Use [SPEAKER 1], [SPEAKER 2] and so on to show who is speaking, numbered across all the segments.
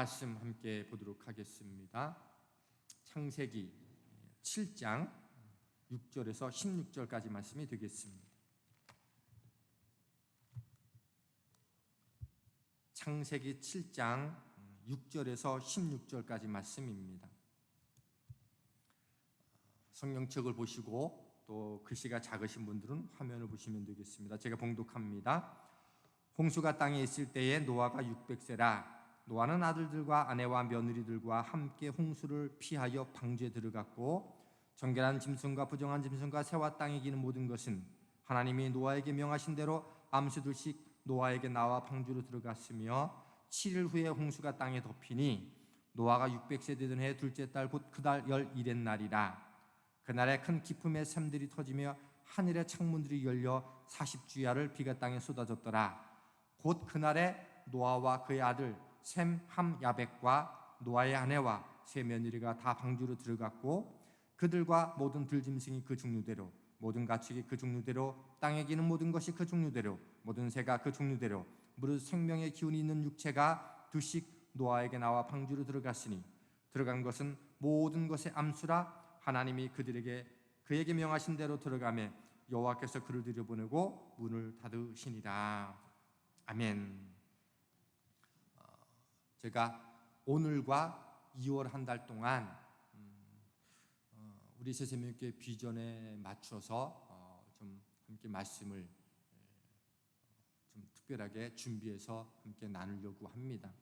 [SPEAKER 1] 말씀 함께 보도록 하겠습니다. 창세기 7장 6절에서 16절까지 말씀이 되겠습니다. 창세기 7장 6절에서 16절까지 말씀입니다. 성경책을 보시고 또 글씨가 작으신 분들은 화면을 보시면 되겠습니다. 제가 봉독합니다. 홍수가 땅에 있을 때에 노아가 600세라. 노아는 아들들과 아내와 며느리들과 함께 홍수를 피하여 방주에 들어갔고, 정결한 짐승과 부정한 짐승과 새와 땅에 기는 모든 것은 하나님이 노아에게 명하신 대로 암수들씩 노아에게 나와 방주로 들어갔으며, 7일 후에 홍수가 땅에 덮이니 노아가 600세 되던 해 둘째 달 곧 그달 11의 날이라. 그날에 큰 기품의 샘들이 터지며 하늘의 창문들이 열려 40주야를 비가 땅에 쏟아졌더라. 곧 그날에 노아와 그의 아들 셈, 함, 야벳과 노아의 아내와 세 며느리가 다 방주로 들어갔고, 그들과 모든 들짐승이 그 종류대로, 모든 가축이 그 종류대로, 땅에 기는 모든 것이 그 종류대로, 모든 새가 그 종류대로, 무릇 생명의 기운이 있는 육체가 둘씩 노아에게 나와 방주로 들어갔으니, 들어간 것은 모든 것의 암수라. 하나님이 그에게 명하신 대로 들어가매 여호와께서 그를 들여보내고 문을 닫으시니라. 아멘. 제가 오늘과 2월 한 달 동안 우리 새세명교회 비전에 맞춰서 좀 함께 말씀을 좀 특별하게 준비해서 함께 나누려고 합니다.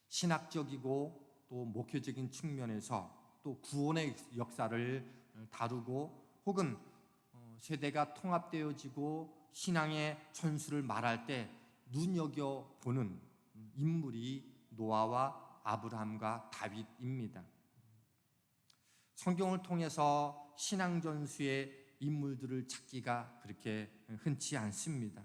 [SPEAKER 1] 신학적이고 또 목회적인 측면에서 또 구원의 역사를 다루고, 혹은 세대가 통합되어지고 신앙의 전수를 말할 때 눈여겨보는 인물이 노아와 아브라함과 다윗입니다. 성경을 통해서 신앙 전수의 인물들을 찾기가 그렇게 흔치 않습니다.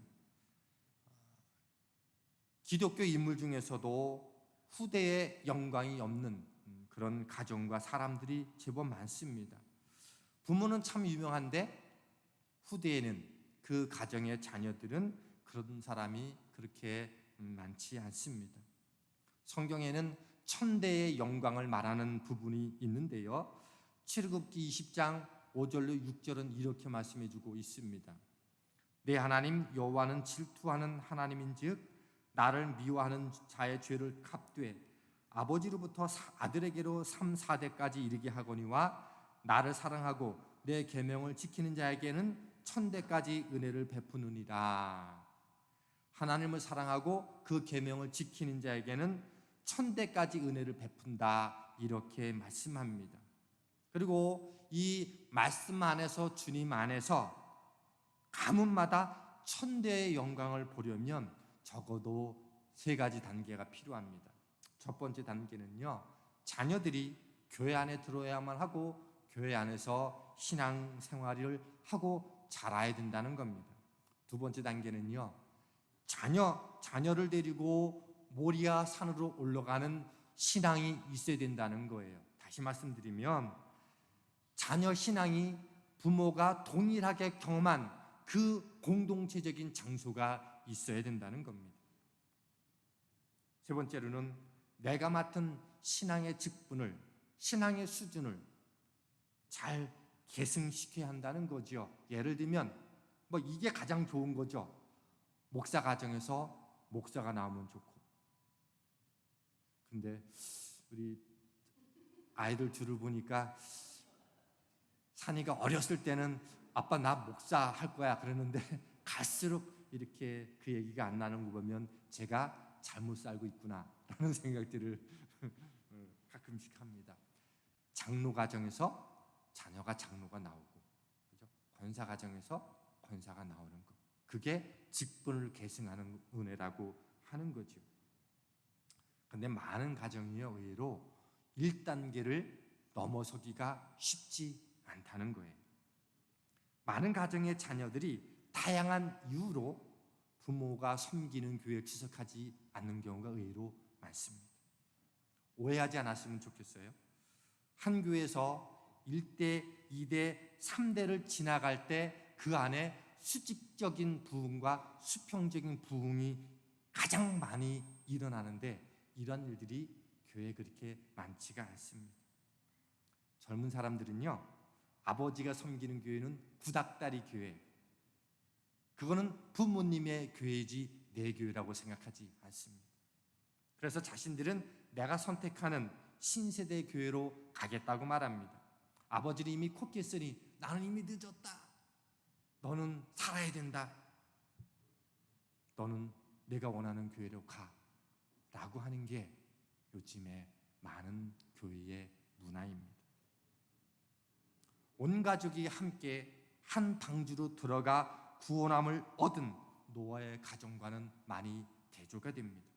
[SPEAKER 1] 기독교 인물 중에서도 후대에 영광이 없는 그런 가정과 사람들이 제법 많습니다. 부모는 참 유명한데 후대에는 그 가정의 자녀들은 그런 사람이 그렇게 많지 않습니다. 성경에는 천대의 영광을 말하는 부분이 있는데요, 출애굽기 20장 5절로 6절은 이렇게 말씀해주고 있습니다. 내 하나님 여호와는 질투하는 하나님인즉 나를 미워하는 자의 죄를 갚되 아버지로부터 아들에게로 3, 4대까지 이르게 하거니와 나를 사랑하고 내 계명을 지키는 자에게는 천대까지 은혜를 베푸느니라. 하나님을 사랑하고 그 계명을 지키는 자에게는 천대까지 은혜를 베푼다, 이렇게 말씀합니다. 그리고 이 말씀 안에서, 주님 안에서 가문마다 천대의 영광을 보려면 적어도 3가지 단계가 필요합니다. 첫 번째 단계는요, 자녀들이 교회 안에 들어야만 하고 교회 안에서 신앙생활을 하고 자라야 된다는 겁니다. 두 번째 단계는요, 자녀를 데리고 모리아 산으로 올라가는 신앙이 있어야 된다는 거예요. 다시 말씀드리면 자녀 신앙이 부모가 동일하게 경험한 그 공동체적인 장소가 있어야 된다는 겁니다. 세 번째로는 내가 맡은 신앙의 직분을, 신앙의 수준을 잘 계승시켜야 한다는 거죠. 예를 들면 이게 가장 좋은 거죠. 목사 가정에서 목사가 나오면 좋고. 근데 우리 아이들 둘을 보니까 산이가 어렸을 때는 아빠 나 목사 할 거야 그러는데 갈수록 이렇게 그 얘기가 안 나는 거 보면 제가 잘못 살고 있구나 라는 생각들을 가끔씩 합니다. 장로 가정에서 자녀가 장로가 나오고, 그죠? 권사 가정에서 권사가 나오는 거, 그게 직분을 계승하는 은혜라고 하는 거죠. 근데 많은 가정이요, 의외로 1단계를 넘어서기가 쉽지 않다는 거예요. 많은 가정의 자녀들이 다양한 이유로 부모가 섬기는 교회에 출석하지 않는 경우가 의외로 많습니다. 오해하지 않았으면 좋겠어요. 한 교회에서 1대, 2대, 3대를 지나갈 때 그 안에 수직적인 부흥과 수평적인 부흥이 가장 많이 일어나는데, 이런 일들이 교회에 그렇게 많지가 않습니다. 젊은 사람들은요, 아버지가 섬기는 교회는 구닥다리 교회, 그거는 부모님의 교회이지 내 교회라고 생각하지 않습니다. 그래서 자신들은 내가 선택하는 신세대 교회로 가겠다고 말합니다. 아버지는 이미 코 깼으니 나는 이미 늦었다. 너는 살아야 된다. 너는 내가 원하는 교회로 가. 라고 하는 게 요즘에 많은 교회의 문화입니다. 온 가족이 함께 한 방주로 들어가 구원함을 얻은 노아의 가정과는 많이 대조가 됩니다.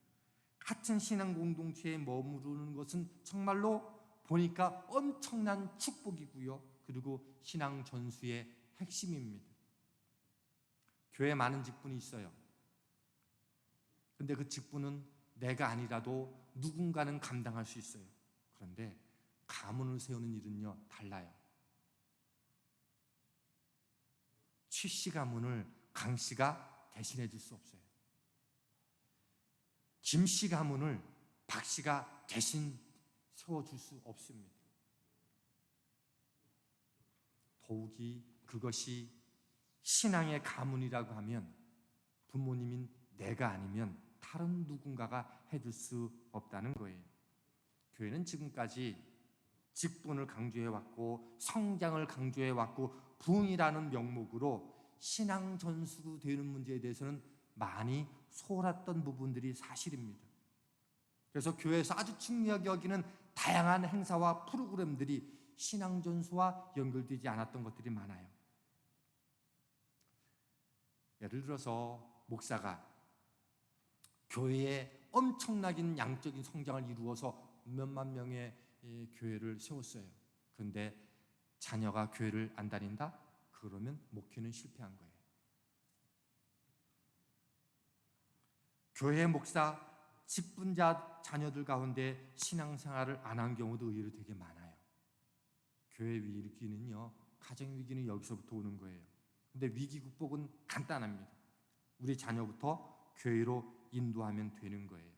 [SPEAKER 1] 같은 신앙 공동체에 머무르는 것은 정말로 보니까 엄청난 축복이고요. 그리고 신앙 전수의 핵심입니다. 교회에 많은 직분이 있어요. 근데 그 직분은 내가 아니라도 누군가는 감당할 수 있어요. 그런데 가문을 세우는 일은요, 달라요. 최씨 가문을 강씨가 대신해 줄 수 없어요. 김씨 가문을 박씨가 대신 세워줄 수 없습니다. 더욱이 그것이 신앙의 가문이라고 하면 부모님인 내가 아니면 다른 누군가가 해줄 수 없다는 거예요. 교회는 지금까지 직분을 강조해왔고 성장을 강조해왔고 부흥이라는 명목으로 신앙 전수가 되는 문제에 대해서는 많이 소홀했던 부분들이 사실입니다. 그래서 교회에서 아주 중요하게 여기는 다양한 행사와 프로그램들이 신앙 전수와 연결되지 않았던 것들이 많아요. 예를 들어서 목사가 교회에 엄청나게 양적인 성장을 이루어서 몇만 명의 교회를 세웠어요. 그런데 자녀가 교회를 안 다닌다? 그러면 목회는 실패한 거예요. 교회 목사, 직분자 자녀들 가운데 신앙생활을 안 한 경우도 의외로 되게 많아요. 교회 위기는요, 가정 위기는 여기서부터 오는 거예요. 근데 위기 극복은 간단합니다. 우리 자녀부터 교회로 인도하면 되는 거예요.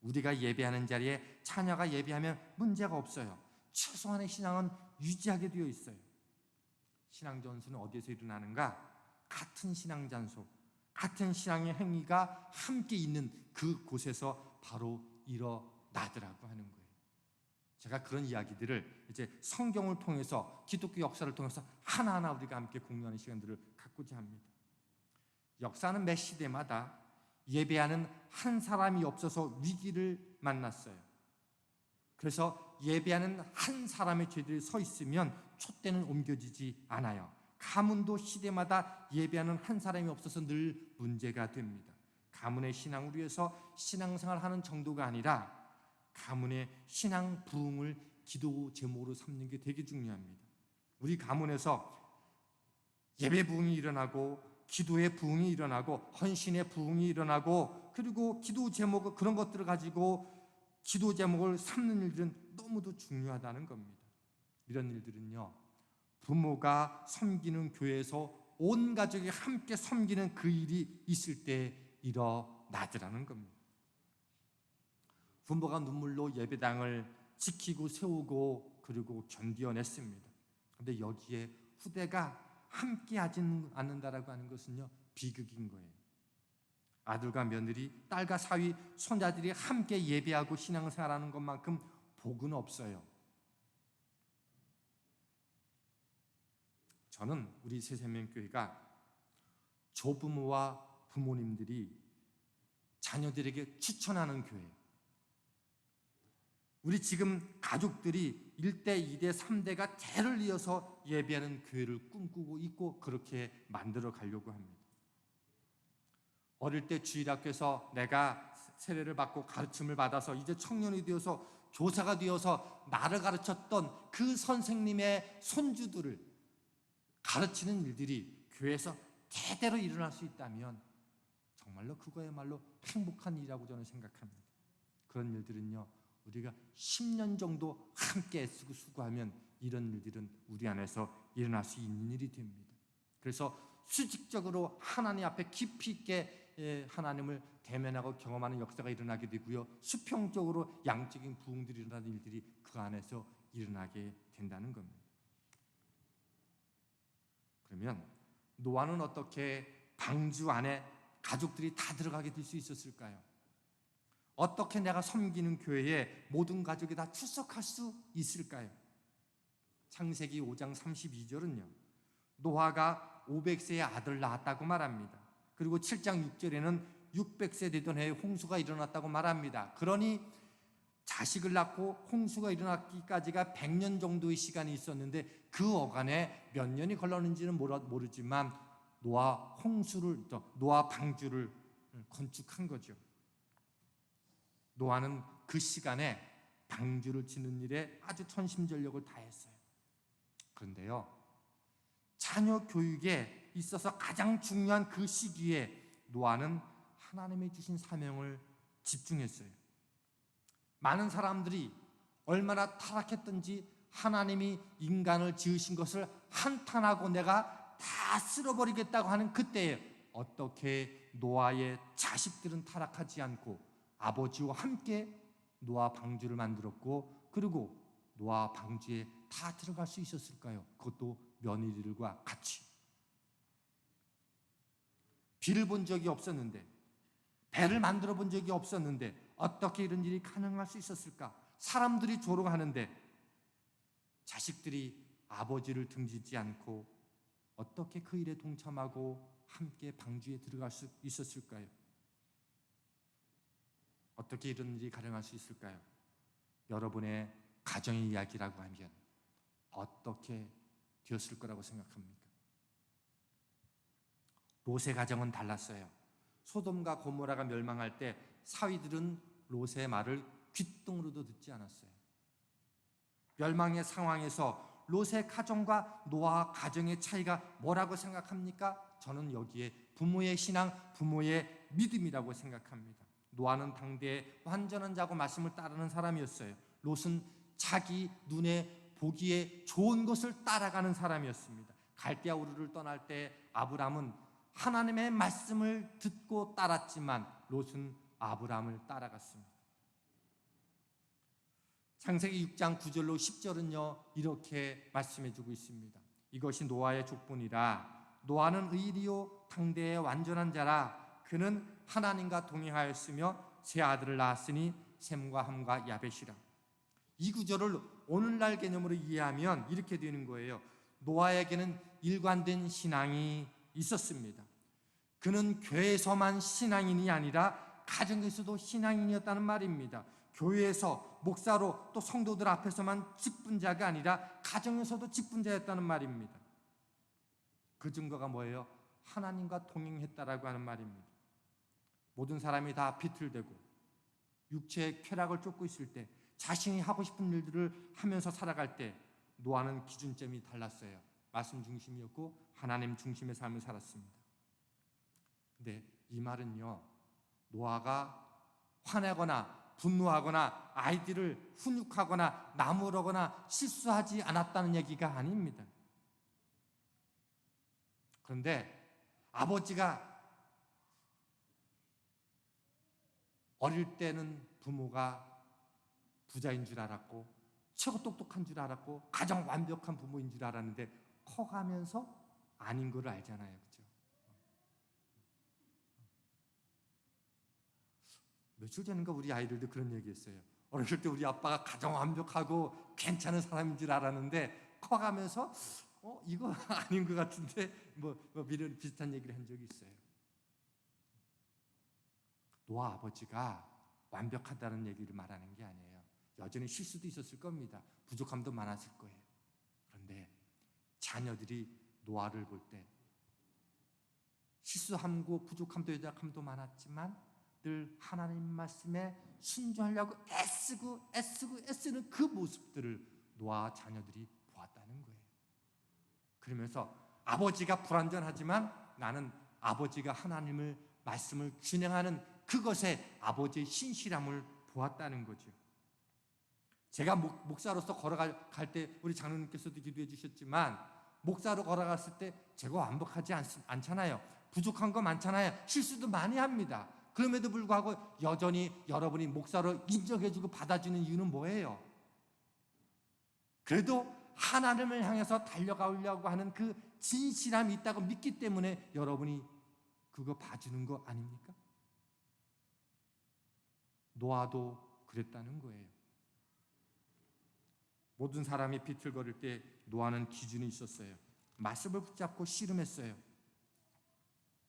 [SPEAKER 1] 우리가 예배하는 자리에 자녀가 예배하면 문제가 없어요. 최소한의 신앙은 유지하게 되어 있어요. 신앙 전수는 어디에서 일어나는가? 같은 신앙 장소, 같은 신앙의 행위가 함께 있는 그곳에서 바로 일어나더라고 하는 거예요. 제가 그런 이야기들을 이제 성경을 통해서 기독교 역사를 통해서 하나하나 우리가 함께 공유하는 시간들을 갖고자 합니다. 역사는 매 시대마다 예배하는 한 사람이 없어서 위기를 만났어요. 그래서 예배하는 한 사람의 죄들이 서 있으면 촛대는 옮겨지지 않아요. 가문도 시대마다 예배하는 한 사람이 없어서 늘 문제가 됩니다. 가문의 신앙을 위해서 신앙생활을 하는 정도가 아니라 가문의 신앙 부흥을 기도 제목으로 삼는 게 되게 중요합니다. 우리 가문에서 예배 부흥이 일어나고 기도의 부흥이 일어나고 헌신의 부흥이 일어나고 그리고 기도 제목 그런 것들을 가지고 기도 제목을 삼는 일들은 너무도 중요하다는 겁니다. 이런 일들은요, 부모가 섬기는 교회에서 온 가족이 함께 섬기는 그 일이 있을 때 일어나더라는 겁니다. 부모가 눈물로 예배당을 지키고 세우고 그리고 견디어냈습니다. 그런데 여기에 후대가 함께 하지 않는다라고 하는 것은요, 비극인 거예요. 아들과 며느리, 딸과 사위, 손자들이 함께 예배하고 신앙생활하는 것만큼 복은 없어요. 저는 우리 새생명교회가 조부모와 부모님들이 자녀들에게 추천하는 교회, 우리 지금 가족들이 1대, 2대, 3대가 대를 이어서 예배하는 교회를 꿈꾸고 있고 그렇게 만들어 가려고 합니다. 어릴 때 주일학교에서 내가 세례를 받고 가르침을 받아서 이제 청년이 되어서 교사가 되어서 나를 가르쳤던 그 선생님의 손주들을 가르치는 일들이 교회에서 대대로 일어날 수 있다면 정말로 그거야말로 행복한 일이라고 저는 생각합니다. 그런 일들은요, 우리가 10년 정도 함께 애쓰고 수고하면 이런 일들은 우리 안에서 일어날 수 있는 일이 됩니다. 그래서 수직적으로 하나님 앞에 깊이 있게 하나님을 대면하고 경험하는 역사가 일어나게 되고요. 수평적으로 양적인 부흥들이 일어나는 일들이 그 안에서 일어나게 된다는 겁니다. 그러면 노아는 어떻게 방주 안에 가족들이 다 들어가게 될 수 있었을까요? 어떻게 내가 섬기는 교회에 모든 가족이 다 출석할 수 있을까요? 창세기 5장 32절은요, 노아가 500세의 아들을 낳았다고 말합니다. 그리고 7장 6절에는 600세 되던 해에 홍수가 일어났다고 말합니다. 그러니 자식을 낳고 홍수가 일어나기까지가 100년 정도의 시간이 있었는데 그 어간에 몇 년이 걸렸는지는 모르지만 노아 방주를 건축한 거죠. 노아는 그 시간에 방주를 짓는 일에 아주 천심전력을 다했어요. 그런데요, 자녀 교육에 있어서 가장 중요한 그 시기에 노아는 하나님이 주신 사명을 집중했어요. 많은 사람들이 얼마나 타락했든지 하나님이 인간을 지으신 것을 한탄하고 내가 다 쓸어버리겠다고 하는 그때에 어떻게 노아의 자식들은 타락하지 않고 아버지와 함께 노아 방주를 만들었고, 그리고 노아 방주에 다 들어갈 수 있었을까요? 그것도 며느리들과 같이. 비를 본 적이 없었는데, 배를 만들어 본 적이 없었는데 어떻게 이런 일이 가능할 수 있었을까? 사람들이 조롱하는데 자식들이 아버지를 등지지 않고 어떻게 그 일에 동참하고 함께 방주에 들어갈 수 있었을까요? 어떻게 이런 일이 가능할 수 있을까요? 여러분의 가정의 이야기라고 하면 어떻게 되었을 거라고 생각합니까? 롯의 가정은 달랐어요. 소돔과 고모라가 멸망할 때 사위들은 롯의 말을 귓등으로도 듣지 않았어요. 멸망의 상황에서 롯의 가정과 노아 가정의 차이가 뭐라고 생각합니까? 저는 여기에 부모의 신앙, 부모의 믿음이라고 생각합니다. 노아는 당대의 완전한 자고 말씀을 따르는 사람이었어요. 롯은 자기 눈에 보기에 좋은 것을 따라가는 사람이었습니다. 갈대아 우르를 떠날 때 아브람은 하나님의 말씀을 듣고 따랐지만 롯은 아브람을 따라갔습니다. 창세기 6장 9절로 10절은요 이렇게 말씀해주고 있습니다. 이것이 노아의 족본이라. 노아는 의리요 당대의 완전한 자라. 그는 하나님과 동행하였으며 세 아들을 낳았으니 셈과 함과 야벳이라. 이 구절을 오늘날 개념으로 이해하면 이렇게 되는 거예요. 노아에게는 일관된 신앙이 있었습니다. 그는 교회에서만 신앙인이 아니라 가정에서도 신앙인이었다는 말입니다. 교회에서 목사로 또 성도들 앞에서만 직분자가 아니라 가정에서도 직분자였다는 말입니다. 그 증거가 뭐예요? 하나님과 동행했다라고 하는 말입니다. 모든 사람이 다 비틀대고 육체의 쾌락을 쫓고 있을 때, 자신이 하고 싶은 일들을 하면서 살아갈 때 노아는 기준점이 달랐어요. 말씀 중심이었고 하나님 중심의 삶을 살았습니다. 근데 이 말은요, 노아가 화내거나 분노하거나 아이들을 훈육하거나 나무라거나 실수하지 않았다는 얘기가 아닙니다. 그런데 아버지가 어릴 때는 부모가 부자인 줄 알았고 최고 똑똑한 줄 알았고 가장 완벽한 부모인 줄 알았는데 커가면서 아닌 걸 알잖아요. 그렇죠? 며칠 전인가 우리 아이들도 그런 얘기했어요. 어렸을 때 우리 아빠가 가장 완벽하고 괜찮은 사람인 줄 알았는데 커가면서 이거 아닌 것 같은데 뭐 이런 비슷한 얘기를 한 적이 있어요. 노아 아버지가 완벽하다는 얘기를 말하는 게 아니에요. 여전히 실수도 있었을 겁니다. 부족함도 많았을 거예요. 그런데 자녀들이 노아를 볼 때 실수함고 부족함도 연약함도 많았지만 늘 하나님 말씀에 순종하려고 애쓰는 그 모습들을 노아 자녀들이 보았다는 거예요. 그러면서 아버지가 불완전하지만 나는 아버지가 하나님을 말씀을 준행하는 그것에 아버지의 신실함을 보았다는 거죠. 제가 목사로서 걸어갈 때 우리 장로님께서도 기도해 주셨지만 목사로 걸어갔을 때 제가 완벽하지 않잖아요. 부족한 거 많잖아요. 실수도 많이 합니다. 그럼에도 불구하고 여전히 여러분이 목사로 인정해주고 받아주는 이유는 뭐예요? 그래도 하나님을 향해서 달려가려고 하는 그 진실함이 있다고 믿기 때문에 여러분이 그거 봐주는 거 아닙니까? 노아도 그랬다는 거예요. 모든 사람이 비틀거릴 때 노아는 기준이 있었어요. 말씀을 붙잡고 씨름했어요.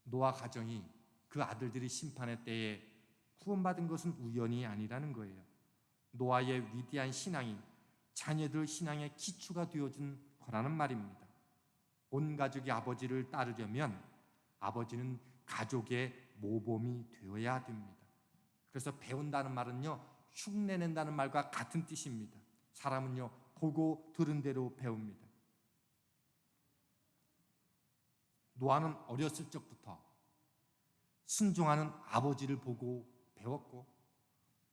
[SPEAKER 1] 노아 가정이, 그 아들들이 심판의 때에 구원받은 것은 우연이 아니라는 거예요. 노아의 위대한 신앙이 자녀들 신앙의 기초가 되어준 거라는 말입니다. 온 가족이 아버지를 따르려면 아버지는 가족의 모범이 되어야 됩니다. 그래서 배운다는 말은요, 흉내낸다는 말과 같은 뜻입니다. 사람은요, 보고 들은 대로 배웁니다. 노아는 어렸을 적부터 순종하는 아버지를 보고 배웠고,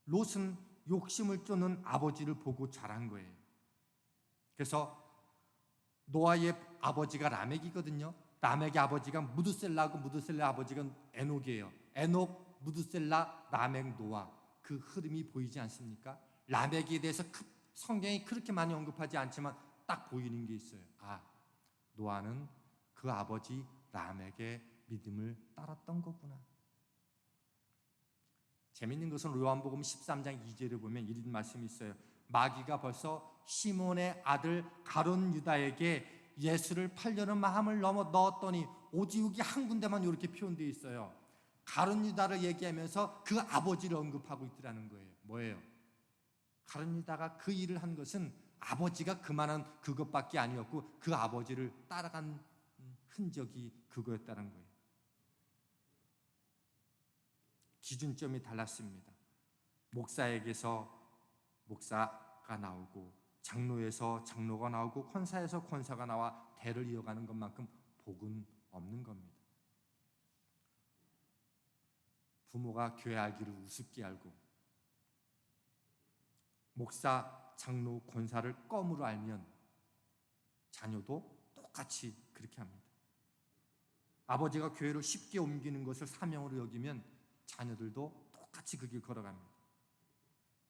[SPEAKER 1] 롯은 욕심을 쫓는 아버지를 보고 자란 거예요. 그래서 노아의 아버지가 라멕이거든요. 라멕의 아버지가 무드셀라고, 무드셀라 아버지가 에녹이에요. 에녹, 무드셀라, 라멕, 노아, 그 흐름이 보이지 않습니까? 라멕에 대해서 성경이 그렇게 많이 언급하지 않지만 딱 보이는 게 있어요. 아, 노아는 그 아버지 라멕의 믿음을 따랐던 거구나. 재밌는 것은 요한복음 13장 2절에 보면 이런 말씀이 있어요. 마귀가 벌써 시몬의 아들 가룟 유다에게 예수를 팔려는 마음을 넣었더니, 오직 여기 한 군데만 이렇게 표현되어 있어요. 가룟 유다를 얘기하면서 그 아버지를 언급하고 있더라는 거예요. 뭐예요? 가룟 유다가 그 일을 한 것은 아버지가 그만한 그것밖에 아니었고, 그 아버지를 따라간 흔적이 그거였다는 거예요. 기준점이 달랐습니다. 목사에게서 목사가 나오고, 장로에서 장로가 나오고, 권사에서 권사가 나와 대를 이어가는 것만큼 복은 없는 겁니다. 부모가 교회 알기를 우습게 알고, 목사, 장로, 권사를 껌으로 알면 자녀도 똑같이 그렇게 합니다. 아버지가 교회를 쉽게 옮기는 것을 사명으로 여기면 자녀들도 똑같이 그 길 걸어갑니다.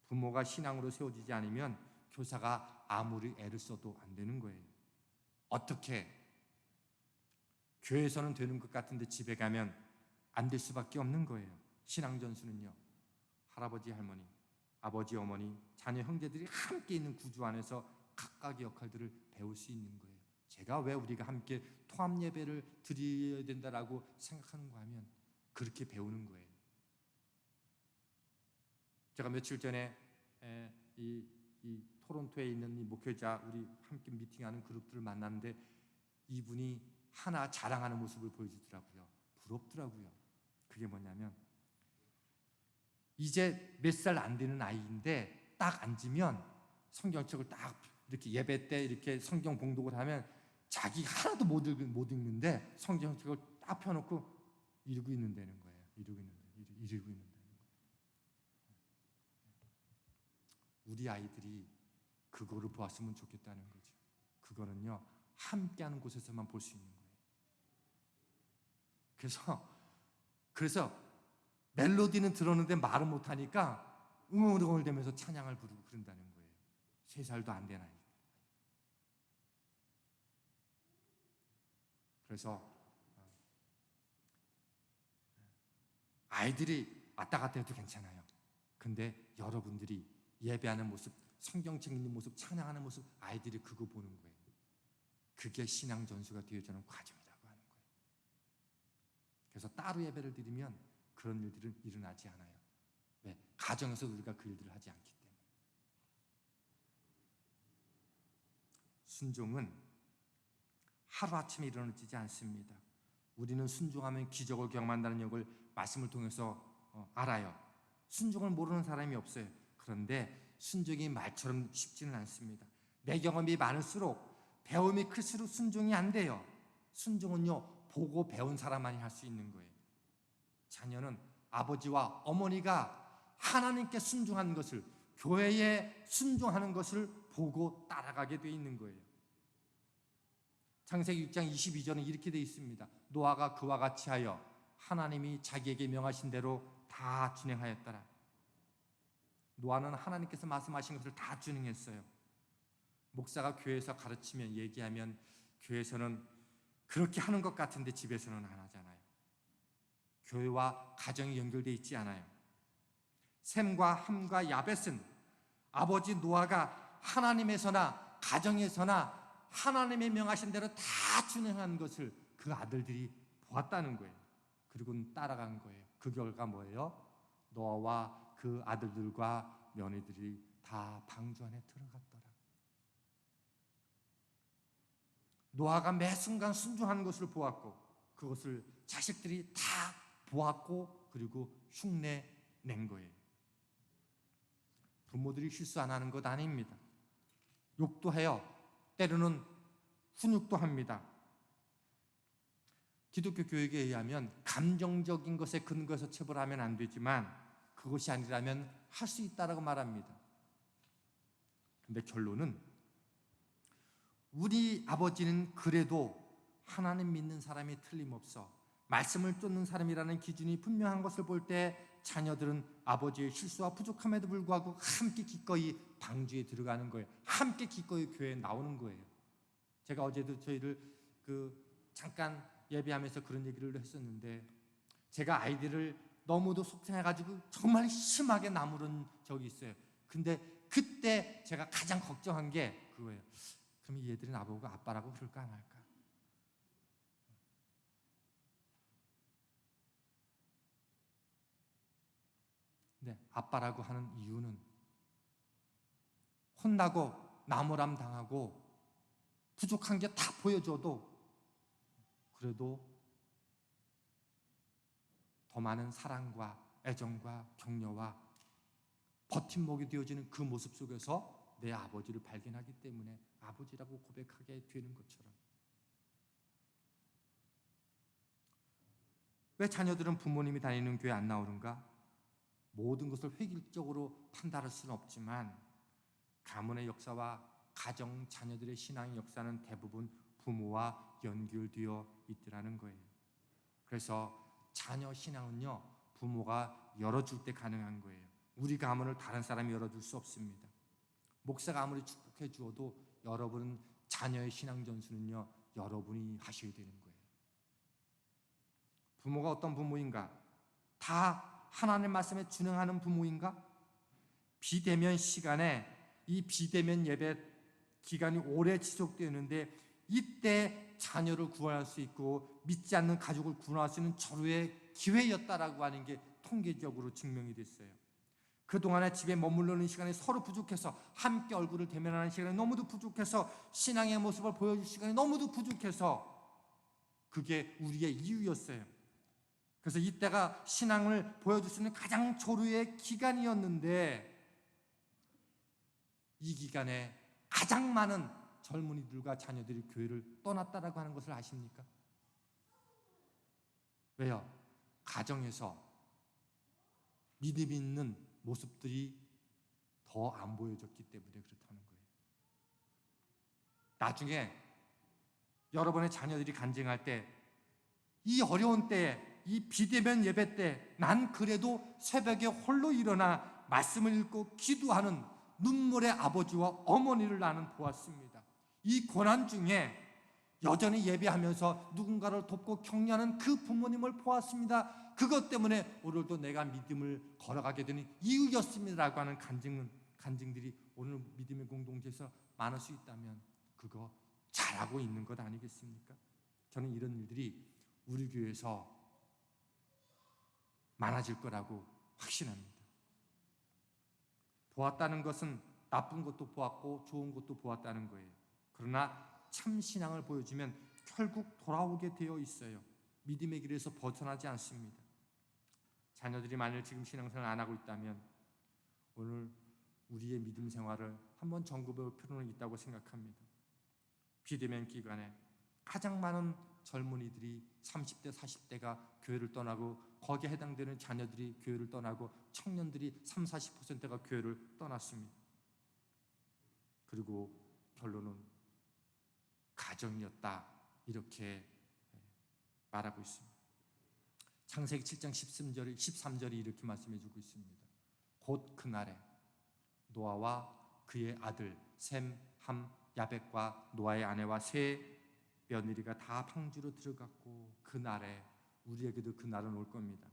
[SPEAKER 1] 부모가 신앙으로 세워지지 않으면 교사가 아무리 애를 써도 안 되는 거예요. 어떻게? 교회에서는 되는 것 같은데 집에 가면 안 될 수밖에 없는 거예요. 신앙 전수는요, 할아버지, 할머니, 아버지, 어머니, 자녀, 형제들이 함께 있는 구조 안에서 각각의 역할들을 배울 수 있는 거예요. 제가 왜 우리가 함께 통합 예배를 드려야 된다라고 생각하는가 하면 그렇게 배우는 거예요. 제가 며칠 전에 이 토론토에 있는 이 목회자, 우리 함께 미팅하는 그룹들을 만났는데 이분이 하나 자랑하는 모습을 보여주더라고요. 부럽더라고요. 그게 뭐냐면, 이제 몇 살 안 되는 아이인데 딱 앉으면 성경책을 딱 이렇게 예배 때 이렇게 성경 봉독을 하면 자기 하나도 못 읽는데 성경책을 딱 펴놓고 이러고 있는다는 거예요. 이러고 있는다는 거예요. 우리 아이들이 그거를 보았으면 좋겠다는 거죠. 그거는요, 함께하는 곳에서만 볼 수 있는 거예요. 그래서 멜로디는 들었는데 말은 못하니까 응얼응얼대면서 찬양을 부르고 그런다는 거예요. 3살도 안 된 아이. 그래서 아이들이 왔다 갔다 해도 괜찮아요. 근데 여러분들이 예배하는 모습, 성경책 읽는 모습, 찬양하는 모습, 아이들이 그거 보는 거예요. 그게 신앙 전수가 되어주는 과정이라고 하는 거예요. 그래서 따로 예배를 드리면 그런 일들은 일어나지 않아요. 왜? 가정에서 우리가 그 일들을 하지 않기 때문에. 순종은 하루아침에 일어나지 않습니다. 우리는 순종하면 기적을 경험한다는 것을 말씀을 통해서 알아요. 순종을 모르는 사람이 없어요. 그런데 순종이 말처럼 쉽지는 않습니다. 내 경험이 많을수록, 배움이 클수록 순종이 안 돼요. 순종은요, 보고 배운 사람만이 할 수 있는 거예요. 자녀는 아버지와 어머니가 하나님께 순종하는 것을, 교회에 순종하는 것을 보고 따라가게 돼 있는 거예요. 창세기 6장 22절은 이렇게 되어 있습니다. 노아가 그와 같이 하여 하나님이 자기에게 명하신 대로 다 준행하였더라. 노아는 하나님께서 말씀하신 것을 다 준행했어요. 목사가 교회에서 가르치면, 얘기하면 교회에서는 그렇게 하는 것 같은데 집에서는 안 하잖아요. 교회와 가정이 연결되어 있지 않아요. 셈과 함과 야벳은 아버지 노아가 하나님에서나 가정에서나 하나님의 명하신 대로 다 준행한 것을 그 아들들이 보았다는 거예요. 그리고는 따라간 거예요. 그 결과 뭐예요? 노아와 그 아들들과 며느리들이 다 방주 안에 들어갔더라. 노아가 매 순간 순종하는 것을 보았고 그것을 자식들이 다 보았고 그리고 흉내 낸 거예요. 부모들이 실수 안 하는 것 아닙니다. 욕도 해요. 때로는 훈육도 합니다. 기독교 교육에 의하면 감정적인 것에 근거해서 처벌하면 안 되지만 그것이 아니라면 할 수 있다라고 말합니다. 근데 결론은 우리 아버지는 그래도 하나님 믿는 사람이 틀림없어 말씀을 쫓는 사람이라는 기준이 분명한 것을 볼 때 자녀들은 아버지의 실수와 부족함에도 불구하고 함께 기꺼이 방주에 들어가는 거예요. 함께 기꺼이 교회에 나오는 거예요. 제가 어제도 저희를 잠깐 예배하면서 그런 얘기를 했었는데 제가 아이들을 너무도 속상해가지고 정말 심하게 나무른 적이 있어요. 근데 그때 제가 가장 걱정한 게 그거예요. 그럼 얘들이 나보고 아빠라고 그럴까 안 할까? 네, 아빠라고 하는 이유는 혼나고 나무람 당하고 부족한 게 다 보여줘도 그래도 더 많은 사랑과 애정과 격려와 버팀목이 되어지는 그 모습 속에서 내 아버지를 발견하기 때문에 아버지라고 고백하게 되는 것처럼 왜 자녀들은 부모님이 다니는 교회 안 나오는가? 모든 것을 획일적으로 판단할 수는 없지만 가문의 역사와 가정, 자녀들의 신앙의 역사는 대부분 부모와 연결되어 있더라는 거예요. 그래서 자녀 신앙은요, 부모가 열어줄 때 가능한 거예요. 우리 가문을 다른 사람이 열어줄 수 없습니다. 목사가 아무리 축복해 주어도 여러분 자녀의 신앙 전수는요, 여러분이 하셔야 되는 거예요. 부모가 어떤 부모인가? 다 하나님 말씀에 준행하는 부모인가? 비대면 시간에 이 비대면 예배 기간이 오래 지속되는데 이때 자녀를 구원할 수 있고 믿지 않는 가족을 구원할 수 있는 절호의 기회였다라고 하는 게 통계적으로 증명이 됐어요. 그동안에 집에 머무르는 시간이 서로 부족해서 함께 얼굴을 대면하는 시간이 너무도 부족해서 신앙의 모습을 보여줄 시간이 너무도 부족해서 그게 우리의 이유였어요. 그래서 이때가 신앙을 보여줄 수 있는 가장 절호의 기간이었는데 이 기간에 가장 많은 젊은이들과 자녀들이 교회를 떠났다라고 하는 것을 아십니까? 왜요? 가정에서 믿음 있는 모습들이 더 안 보여졌기 때문에 그렇다는 거예요. 나중에 여러분의 자녀들이 간증할 때 이 어려운 때에 이 비대면 예배 때 난 그래도 새벽에 홀로 일어나 말씀을 읽고 기도하는 눈물의 아버지와 어머니를 나는 보았습니다. 이 고난 중에 여전히 예배하면서 누군가를 돕고 격려하는 그 부모님을 보았습니다. 그것 때문에 오늘도 내가 믿음을 걸어가게 되는 이유였습니다라고 하는 간증들이 오늘 믿음의 공동체에서 많을 수 있다면 그거 잘하고 있는 것 아니겠습니까? 저는 이런 일들이 우리 교회에서 많아질 거라고 확신합니다. 보았다는 것은 나쁜 것도 보았고 좋은 것도 보았다는 거예요. 그러나 참 신앙을 보여주면 결국 돌아오게 되어 있어요. 믿음의 길에서 벗어나지 않습니다. 자녀들이 만일 지금 신앙생활을 안 하고 있다면 오늘 우리의 믿음 생활을 한번 점검해 볼 필요는 있다고 생각합니다. 비대면 기간에 가장 많은 젊은이들이 30대, 40대가 교회를 떠나고 거기에 해당되는 자녀들이 교회를 떠나고 청년들이 30, 40%가 교회를 떠났습니다. 그리고 결론은 가정이었다. 이렇게 말하고 있습니다. 창세기 7장 13절이 이렇게 말씀해 주고 있습니다. 곧 그날에 노아와 그의 아들 셈, 함, 야벳과 노아의 아내와 세 며느리가 다 방주로 들어갔고, 그날에 우리에게도 그날은 올 겁니다.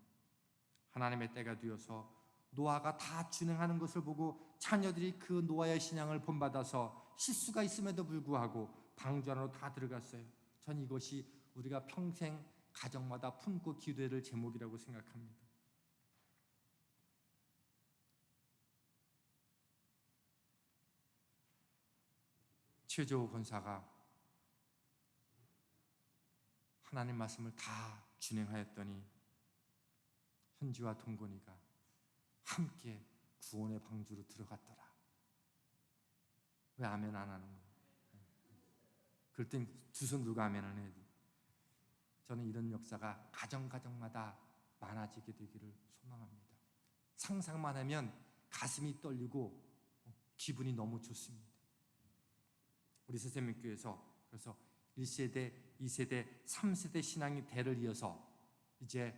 [SPEAKER 1] 하나님의 때가 되어서 노아가 다 준행하는 것을 보고 자녀들이 그 노아의 신앙을 본받아서 실수가 있음에도 불구하고 방주 안으로 다 들어갔어요. 전 이것이 우리가 평생 가정마다 품고 기도해야 될 제목이라고 생각합니다. 최재호 권사가 하나님 말씀을 다 준행하였더니 현지와 동건이가 함께 구원의 방주로 들어갔더라. 왜 아멘 안 하는 거예요? 그럴 땐 두 손 들고 아멘을 해야 돼요. 저는 이런 역사가 가정마다 많아지게 되기를 소망합니다. 상상만 하면 가슴이 떨리고 기분이 너무 좋습니다. 우리 새세민교회에서 그래서 1세대, 2세대, 3세대 신앙이 대를 이어서 이제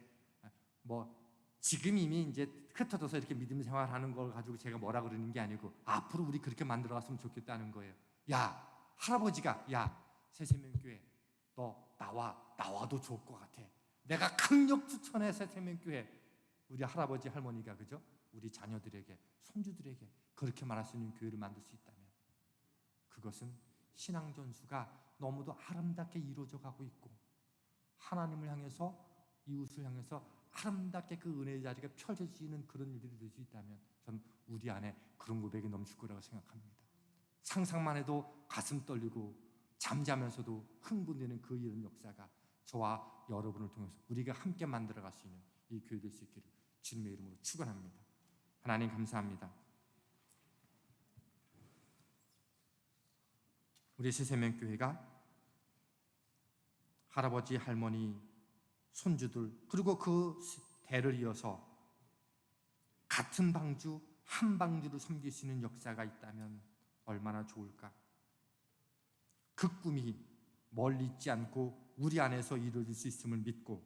[SPEAKER 1] 지금 이미 이제 흩어져서 이렇게 믿음 생활하는 걸 가지고 제가 뭐라 그러는 게 아니고 앞으로 우리 그렇게 만들어 갔으면 좋겠다는 거예요. 야, 할아버지가 새세민교회 너 나와도 좋을 것 같아. 내가 강력 추천해. 새세민교회 우리 할아버지 할머니가 그죠? 우리 자녀들에게 손주들에게 그렇게 말할 수 있는 교회를 만들 수 있다면 그것은 신앙 전수가 너무도 아름답게 이루어져 가고 있고 하나님을 향해서 이웃을 향해서 아름답게 그 은혜의 자리가 펼쳐지는 그런 일들이 될 수 있다면 저는 우리 안에 그런 고백이 넘칠 거라고 생각합니다. 상상만 해도 가슴 떨리고 잠자면서도 흥분되는 그 이런 역사가 저와 여러분을 통해서 우리가 함께 만들어갈 수 있는 이 교회 될 수 있기를 주님의 이름으로 축원합니다. 하나님 감사합니다. 우리 새세명교회가 할아버지, 할머니, 손주들 그리고 그 대를 이어서 같은 방주, 한 방주를 섬길 수 있는 역사가 있다면 얼마나 좋을까. 그 꿈이 멀리 있지 않고 우리 안에서 이루어질 수 있음을 믿고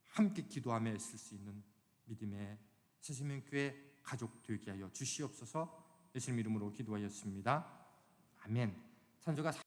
[SPEAKER 1] 함께 기도하며 있을 수 있는 믿음의 새세명교회 가족 되게 하여 주시옵소서. 예수님 이름으로 기도하였습니다. 아멘. 찬조가